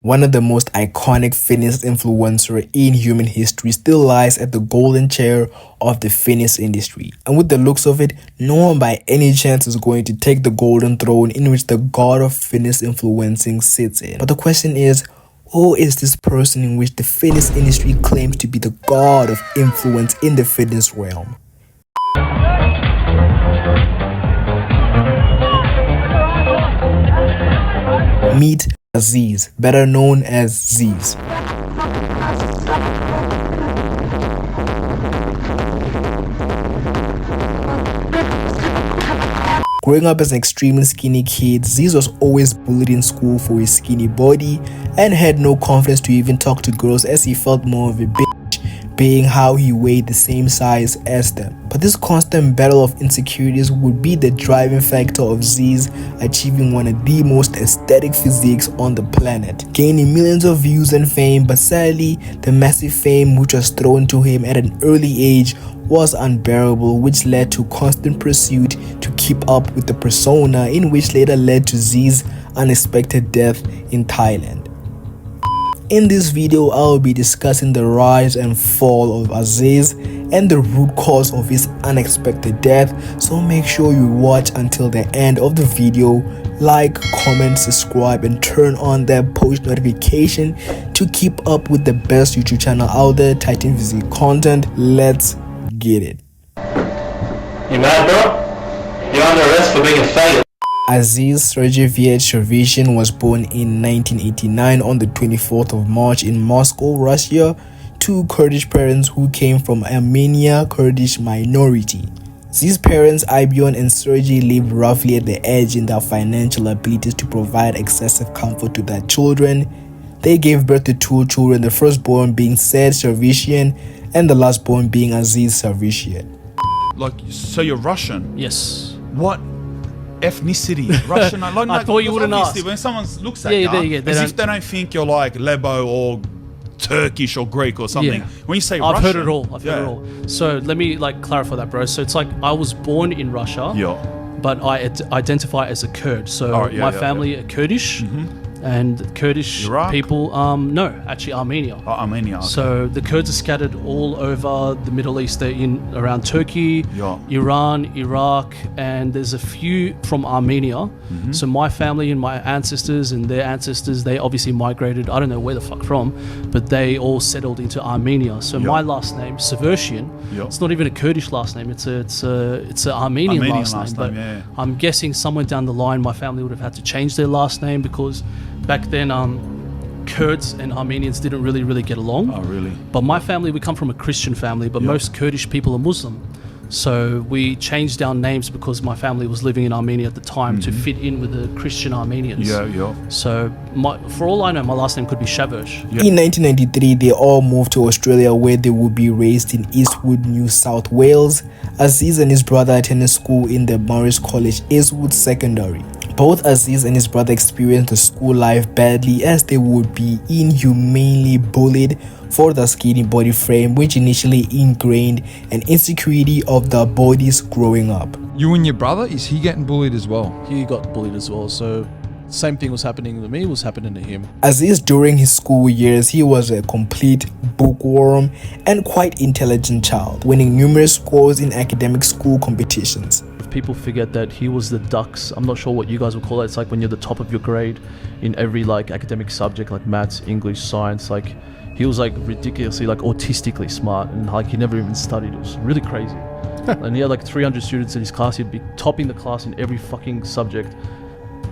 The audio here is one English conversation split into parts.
One of the most iconic fitness influencers in human history still lies at the golden chair of the fitness industry. And with the looks of it, no one by any chance is going to take the golden throne in which the god of fitness influencing sits in. But the question is, who is this person in which the fitness industry claims to be the god of influence in the fitness realm? Meet Aziz, better known as Zyzz. Growing up as an extremely skinny kid, Zyzz was always bullied in school for his skinny body and had no confidence to even talk to girls as he felt more of a bitch being how he weighed the same size as them. But this constant battle of insecurities would be the driving factor of Zyzz achieving one of the most aesthetic physiques on the planet, gaining millions of views and fame. But sadly, the massive fame which was thrown to him at an early age was unbearable, which led to constant pursuit to keep up with the persona, in which later led to Zyzz's unexpected death in Thailand. In this video, I will be discussing the rise and fall of Aziz and the root cause of his unexpected death, so make sure you watch until the end of the video. Like, comment, subscribe, and turn on that post notification to keep up with the best YouTube channel out there, Titan Physique content. Let's get it. You mad, bro? You're under arrest for being a faggot. Aziz Shavershian was born in 1989 on the 24th of March in Moscow, Russia, to Kurdish parents who came from Armenia Kurdish minority. Zyzz's parents, Ibion and Sergey, lived roughly at the edge in their financial abilities to provide excessive comfort to their children. They gave birth to two children, the firstborn being Zyzz Shavershian and the lastborn being Aziz Shavershian. Like, so you're Russian? Yes. What ethnicity? Russian? Like, I thought you wouldn't ask. When someone looks at you, as if they don't think you're like Lebo or Turkish or Greek or something. Yeah. When you say I've Russian, heard it all. I've heard it all. So let me like clarify that, bro. So it's like I was born in Russia, but I identify as a Kurd. So my family are Kurdish. And Kurdish Iraq? people, no, actually Armenia. Oh, Armenia. Okay. So the Kurds are scattered all over the Middle East. They're in around Turkey, Iran, Iraq, and there's a few from Armenia. So my family and my ancestors and their ancestors, they obviously migrated, I don't know where the fuck from, but they all settled into Armenia. So my last name, Shavershian, it's not even a Kurdish last name, it's an Armenian last name. But I'm guessing somewhere down the line my family would have had to change their last name because back then, Kurds and Armenians didn't really get along. Oh, really? But my family, we come from a Christian family, but most Kurdish people are Muslim. So we changed our names because my family was living in Armenia at the time to fit in with the Christian Armenians. So for all I know, my last name could be Shaversh. In 1993, they all moved to Australia, where they would be raised in Eastwood, New South Wales. Aziz and his brother attended school in the Morris College, Eastwood Secondary. Both Aziz and his brother experienced the school life badly, as they would be inhumanely bullied for their skinny body frame, which initially ingrained an insecurity of their bodies growing up. You and your brother, is he getting bullied as well? He got bullied as well, so same thing was happening to me was happening to him. Aziz, during his school years, he was a complete bookworm and quite intelligent child, winning numerous scores in academic school competitions. People forget that he was the dux. I'm not sure what you guys would call it. It's like when you're the top of your grade in every like academic subject, like maths, English, science. Like he was like ridiculously like autistically smart, and like he never even studied. It was really crazy. And he had like 300 students in his class. He'd be topping the class in every fucking subject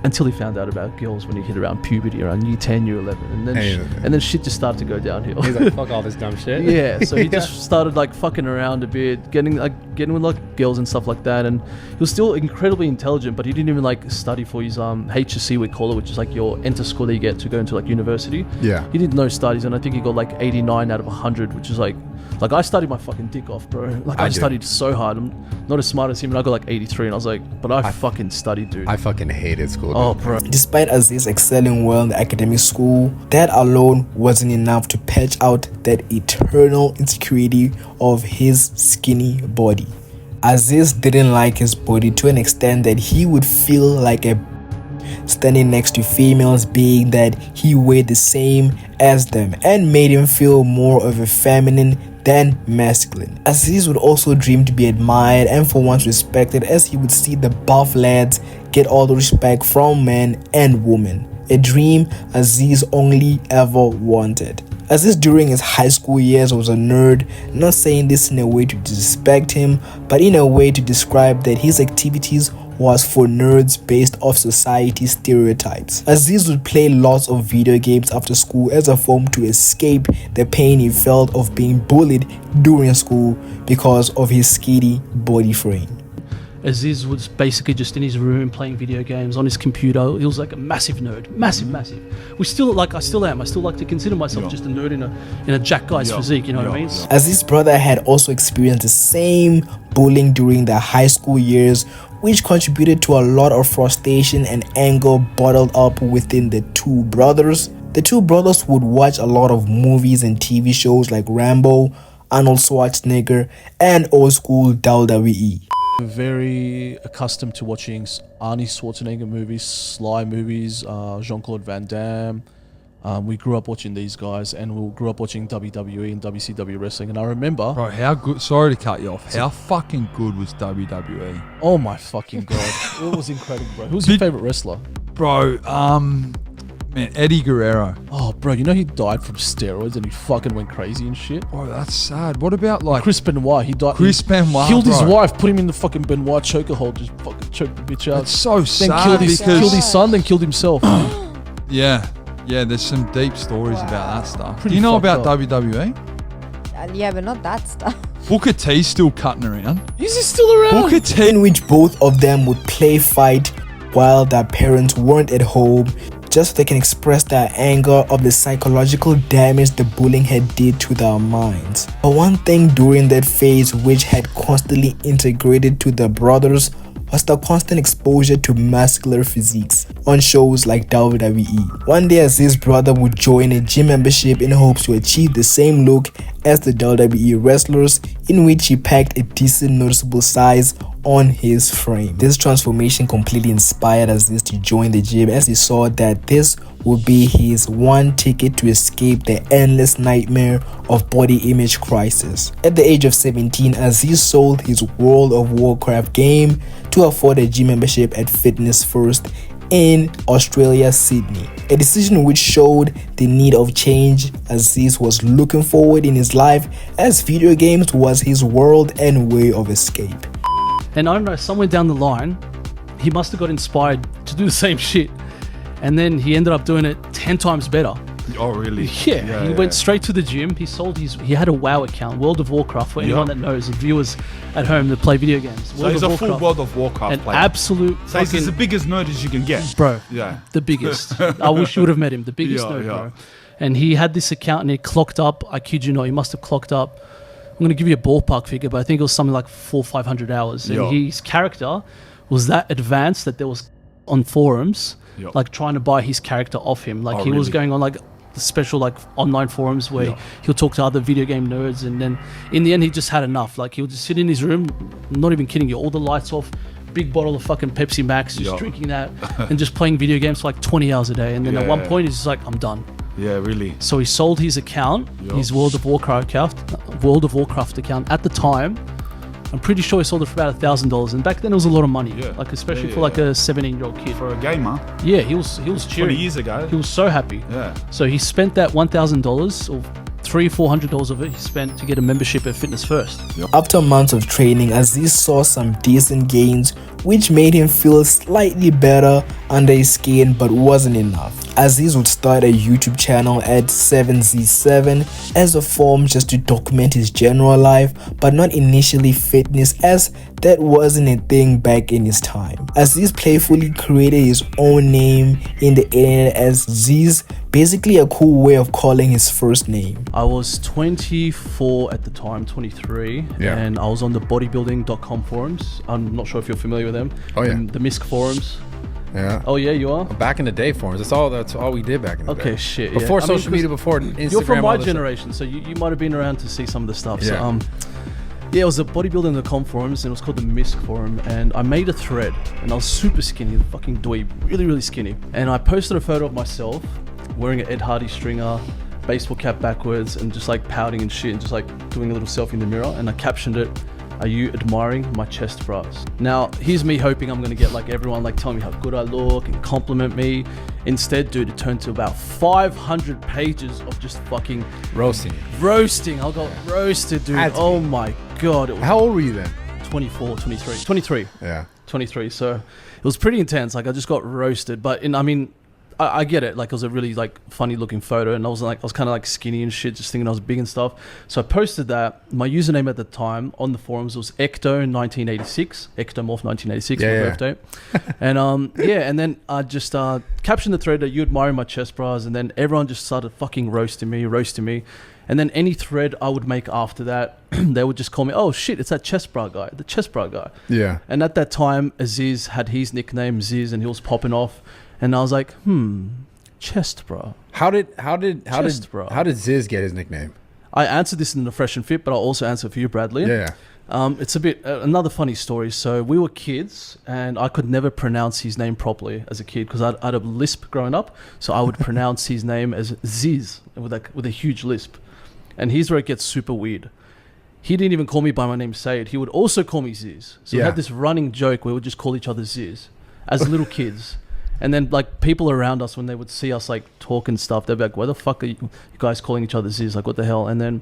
until he found out about girls when he hit around puberty, around year 10, year 11. And then shit just started to go downhill. He's like, fuck all this dumb shit. Yeah, so he just started like fucking around a bit, getting with like girls and stuff like that. And he was still incredibly intelligent, but he didn't even like study for his HSC, we call it, which is like your enter score that you get to go into like university. Yeah. He did no studies, and I think he got like 89 out of 100, which is like I studied my fucking dick off, bro. Like I studied so hard. I'm not as smart as him, and I got like 83, and I was like, but I fucking studied, dude. I fucking hated school. Oh, bro. Despite Aziz excelling well in the academic school, that alone wasn't enough to patch out that eternal insecurity of his skinny body. Aziz didn't like his body to an extent that he would feel like a standing next to females, being that he weighed the same as them and made him feel more of a feminine than masculine. Aziz would also dream to be admired and for once respected, as he would see the buff lads get all the respect from men and women, a dream Aziz only ever wanted. Aziz during his high school years was a nerd, not saying this in a way to disrespect him, but in a way to describe that his activities was for nerds based off society stereotypes. Aziz would play lots of video games after school as a form to escape the pain he felt of being bullied during school because of his skinny body frame. Aziz was basically just in his room playing video games on his computer. He was like a massive nerd, massive. We still I still am. I still like to consider myself just a nerd in a jack guy's physique. You know what I mean? Aziz's brother had also experienced the same bullying during their high school years, which contributed to a lot of frustration and anger bottled up within the two brothers. The two brothers would watch a lot of movies and TV shows like Rambo, Arnold Schwarzenegger, and old school WWE. Very accustomed to watching Arnie Schwarzenegger movies, Sly movies, Jean-Claude Van Damme. We grew up watching these guys, and we grew up watching WWE and WCW wrestling. And I remember, Bro, how good? Sorry to cut you off. How fucking good was WWE? oh my fucking god, it was incredible, bro. Who's your favorite wrestler? Bro, man, Eddie Guerrero. Oh, bro, you know he died from steroids and he fucking went crazy and shit. Bro, that's sad. What about like Chris Benoit, he died. Chris Benoit, killed his bro. wife, put him in the fucking Benoit choker hold, just fucking choked the bitch out. It's so then sad killed because his son, then killed himself. yeah, there's some deep stories about that stuff. Pretty Do you know fucked about up. WWE? Yeah, but not that stuff. Booker T's still cutting around. Is he still around? Booker T. In which both of them would play fight while their parents weren't at home, just so they can express their anger of the psychological damage the bullying had did to their minds. But one thing during that phase which had constantly integrated to the brothers was the constant exposure to muscular physiques on shows like WWE. One day Aziz's brother would join a gym membership in hopes to achieve the same look as the WWE wrestlers, in which he packed a decent noticeable size on his frame. This transformation completely inspired Aziz to join the gym, as he saw that this would be his one ticket to escape the endless nightmare of body image crisis. At the age of 17, Aziz sold his World of Warcraft game to afford a gym membership at Fitness First in Australia, Sydney. A decision which showed the need of change Aziz was looking forward in his life, as video games was his world and way of escape. And I don't know, somewhere down the line, he must have got inspired to do the same shit. And then he ended up doing it 10 times better. Oh, really? Yeah, he went straight to the gym. He had a WoW account, World of Warcraft, for anyone that knows, and viewers at home that play video games. So he's a full World of Warcraft an player. absolute So he's fucking, the biggest nerd as you can get. bro. Yeah. The biggest. I wish you would have met him. The biggest nerd, bro. And he had this account and he clocked up, I kid you not, he must have clocked up, I'm going to give you a ballpark figure, but I think it was something like 400 or 500 hours. And his character was that advanced that there was on forums, like trying to buy his character off him. Like he was going on like the special like online forums where he'll talk to other video game nerds, and then in the end he just had enough. Like he'll just sit in his room, I'm not even kidding you, all the lights off, big bottle of fucking Pepsi Max, just drinking that and just playing video games for like 20 hours a day. And then at one point he's just like, I'm done. Yeah, really. So he sold his account, his World of Warcraft account at the time. I'm pretty sure he sold it for about $1,000, and back then it was a lot of money. like especially for like a 17-year-old kid. For a gamer. Yeah, he was cheering. 20 years ago. He was so happy. Yeah. So he spent that $1,000 or $300-$400 of it he spent to get a membership at Fitness First. After months of training, Aziz saw some decent gains, which made him feel slightly better under his skin, but wasn't enough. Aziz would start a YouTube channel at 7Z7 as a form just to document his general life, but not initially fitness, as that wasn't a thing back in his time. Aziz playfully created his own name in the internet as Zyzz, basically a cool way of calling his first name. I was 24 at the time, 23, and I was on the bodybuilding.com forums. I'm not sure if you're familiar with them. Oh, yeah. The MISC forums. Yeah. Oh yeah, you are? Back in the day forums. That's all we did back in the day. Okay, shit. Before yeah. social media, before Instagram. You're from all my this generation, so you might have been around to see some of the stuff. Yeah. So, Yeah, it was a bodybuilding.com forums, and it was called the MISC forum, and I made a thread, and I was super skinny, fucking dweeb, really, really skinny. And I posted a photo of myself wearing an Ed Hardy stringer, baseball cap backwards, and just like pouting and shit, and just like doing a little selfie in the mirror, and I captioned it, "Are you admiring my chest bras?" Now, here's me hoping I'm gonna get like everyone like telling me how good I look and compliment me. Instead, dude, it turned to about 500 pages of just fucking Roasting. I got roasted, dude. Oh my god. It was How old were you then? 24, 23. Yeah. 23. So it was pretty intense. Like I just got roasted, but I get it. Like it was a really like funny looking photo, and I was kind of like skinny and shit, just thinking I was big and stuff. So I posted that. My username at the time on the forums was Ectomorph1986, my birthday. And and then I just captioned the thread that "you admiring my chest bras," and then everyone just started fucking roasting me. And then any thread I would make after that, they would just call me, "Oh shit, it's that chest bra guy, the chest bra guy." Yeah. And at that time, Aziz had his nickname Zyzz, and he was popping off. And I was like, chest bra. How did Zyzz get his nickname? I answered this in the Fresh and Fit, but I'll also answer for you, Bradley. Yeah. It's a bit another funny story. So we were kids, and I could never pronounce his name properly as a kid because I had a lisp growing up. So I would pronounce his name as Zyzz with a huge lisp, and here's where it gets super weird. He didn't even call me by my name, Sayed. He would also call me Zyzz. So we had this running joke where we would just call each other Zyzz as little kids. And then like people around us, when they would see us like talk and stuff, they'd be like, "Why the fuck are you guys calling each other Zyzz? Like what the hell?" And then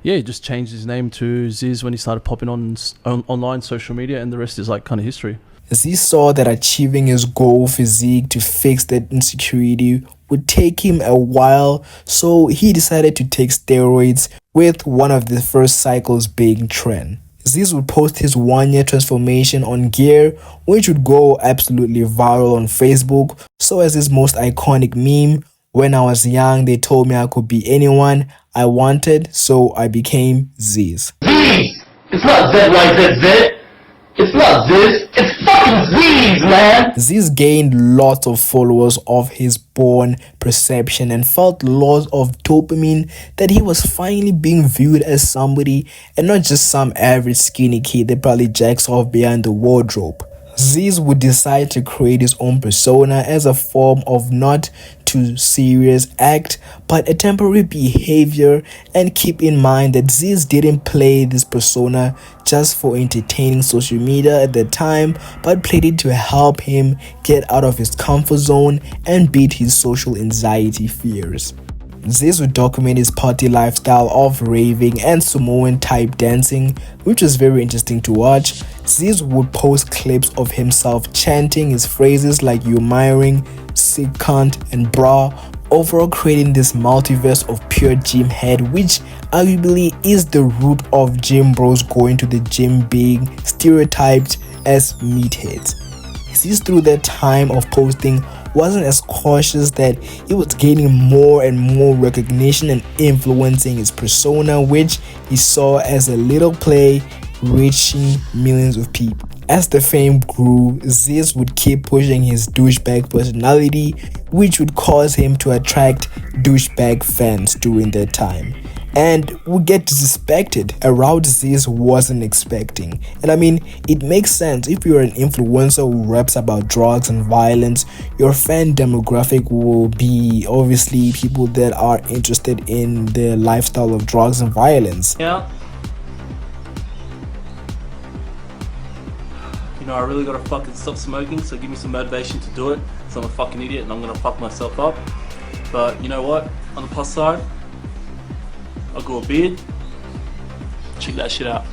he just changed his name to Zyzz when he started popping on online social media, and the rest is like kind of history. Aziz saw that achieving his goal physique to fix that insecurity would take him a while, so he decided to take steroids, with one of the first cycles being trend. Zyzz would post his 1-year transformation on gear, which would go absolutely viral on Facebook. So as his most iconic meme, "When I was young, they told me I could be anyone I wanted, so I became Zyzz." Zyzz! It's not ZYZZ! It's not Zyzz! It's fucking Zyzz, man! Zyzz gained lots of followers of his born perception and felt lots of dopamine that he was finally being viewed as somebody and not just some average skinny kid that probably jacks off behind the wardrobe. Zyzz would decide to create his own persona as a form of not too serious act, but a temporary behavior, and keep in mind that Zyzz didn't play this persona just for entertaining social media at the time, but played it to help him get out of his comfort zone and beat his social anxiety fears. Zyzz would document his party lifestyle of raving and Samoan type dancing, which was very interesting to watch. Zyzz would post clips of himself chanting his phrases like "you admiring," "sick cunt," and "bra," overall creating this multiverse of pure gym head, which arguably is the root of gym bros going to the gym being stereotyped as meatheads. Zyzz through that time of posting wasn't as cautious, that he was gaining more and more recognition and influencing his persona, which he saw as a little play reaching millions of people. As the fame grew, Zyzz would keep pushing his douchebag personality, which would cause him to attract douchebag fans during that time, and would get disrespected, a route Zyzz wasn't expecting. And I mean, it makes sense. If you're an influencer who raps about drugs and violence, your fan demographic will be obviously people that are interested in the lifestyle of drugs and violence. Yeah. You know, I really gotta fucking stop smoking, so give me some motivation to do it. So I'm a fucking idiot and I'm gonna fuck myself up. But you know what? On the plus side, I grew a beard. Check that shit out.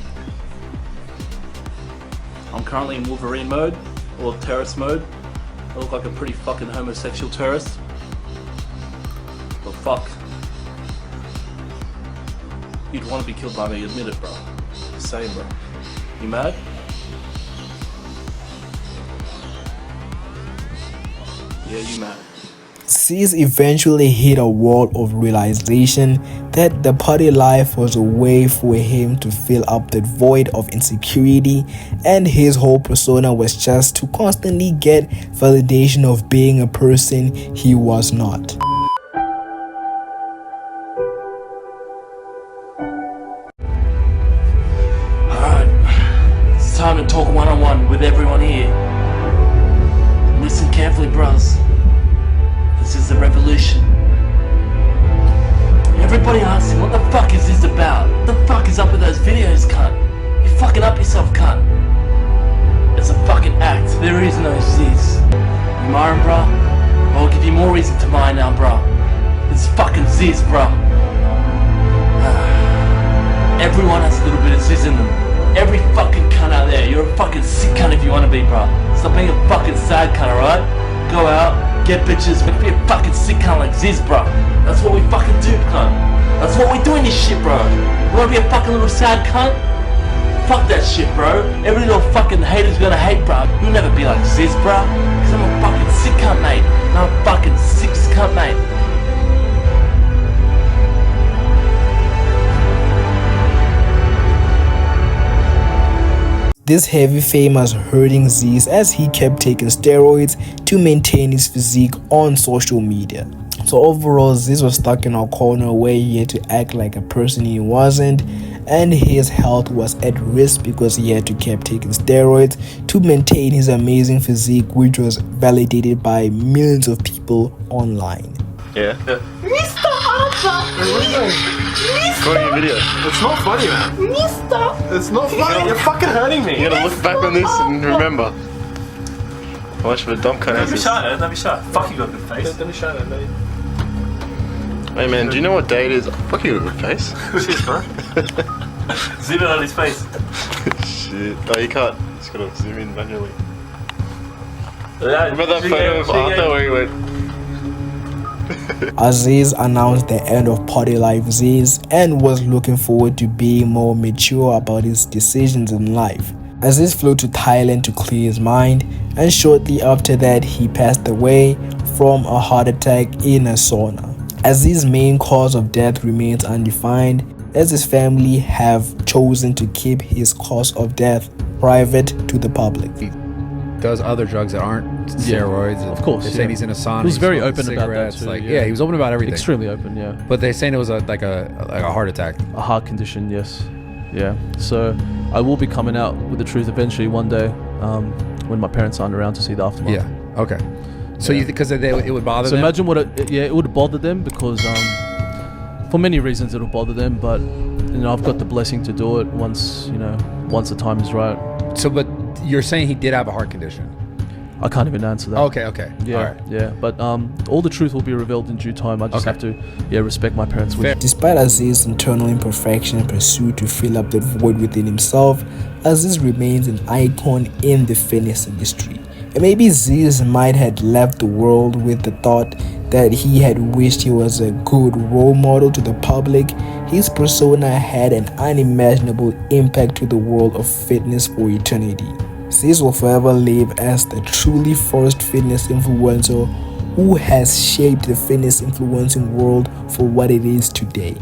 I'm currently in Wolverine mode, or terrorist mode. I look like a pretty fucking homosexual terrorist. But fuck. You'd want to be killed by me, admit it, bro. Same, bro. You mad? Yeah, you mad. Zyzz eventually hit a wall of realization that the party life was a way for him to fill up that void of insecurity, and his whole persona was just to constantly get validation of being a person he was not. everyone, with everyone here. Listen carefully, bros. This is the revolution. Everybody asking, what the fuck is this about? What the fuck is up with those videos, cunt? You fucking up yourself, cunt. It's a fucking act. There is no Zyzz. You mind, bro? I'll give you more reason to mind now, bro. It's fucking Zyzz, bro. Everyone has a little bit of Zyzz in them. Every fucking cunt out there. You're a fucking sick cunt if you want to be, bro. Stop being a fucking sad cunt, alright? Go out, get bitches, be a fucking sick cunt like Zyzz, bro. That's what we fucking do, cunt. That's what we do in this shit, bro. You wanna be a fucking little sad cunt? Fuck that shit, bro. Every little fucking hater's gonna hate, bro. You'll never be like Zyzz, bro. Cause I'm a fucking sick cunt, mate. And I'm a fucking sick cunt, mate. This heavy fame was hurting Zyzz as he kept taking steroids to maintain his physique on social media. So overall, Zyzz was stuck in a corner where he had to act like a person he wasn't, and his health was at risk because he had to keep taking steroids to maintain his amazing physique, which was validated by millions of people online. Yeah. Mr. Alpha! Recording a video. It's not funny, man. Mr. It's not funny. You're fucking hurting me. You gotta look back on this and remember. How much of a dumb cunt Don't is be this? shy, don't be shy. Fuck, you got a good face. Don't be shy, man. Hey man, do you know what day it is? Fuck, you got a good face. Who's this, bro? Zoom in on his face. Shit. Oh, you can't. Just gotta zoom in manually. Yeah, remember that photo of Arthur where he went... Aziz announced the end of Party Life Zyzz and was looking forward to being more mature about his decisions in life. Aziz flew to Thailand to clear his mind, and shortly after that he passed away from a heart attack in a sauna. Aziz's main cause of death remains undefined, as his family have chosen to keep his cause of death private to the public. He does other drugs that aren't steroids. Of course, they're saying he's in a sauna. He was very open about that cigarettes, too. Like, yeah, he was open about everything. Extremely open, yeah. But they're saying it was like a heart attack. A heart condition, yes. Yeah. So I will be coming out with the truth eventually one day, when my parents aren't around to see the aftermath. Yeah. Okay. So you because it would bother them. So imagine what it would bother them because for many reasons it'll bother them, but I've got the blessing to do it once the time is right. So, but you're saying he did have a heart condition? I can't even answer that. Okay. Yeah, all right. Yeah. But all the truth will be revealed in due time. I just have to, respect my parents' wish. Despite Aziz's internal imperfection and pursuit to fill up the void within himself, Aziz remains an icon in the fitness industry. And maybe Zyzz might have left the world with the thought that he had wished he was a good role model to the public. His persona had an unimaginable impact to the world of fitness for eternity. Zyzz will forever live as the truly first fitness influencer who has shaped the fitness influencing world for what it is today.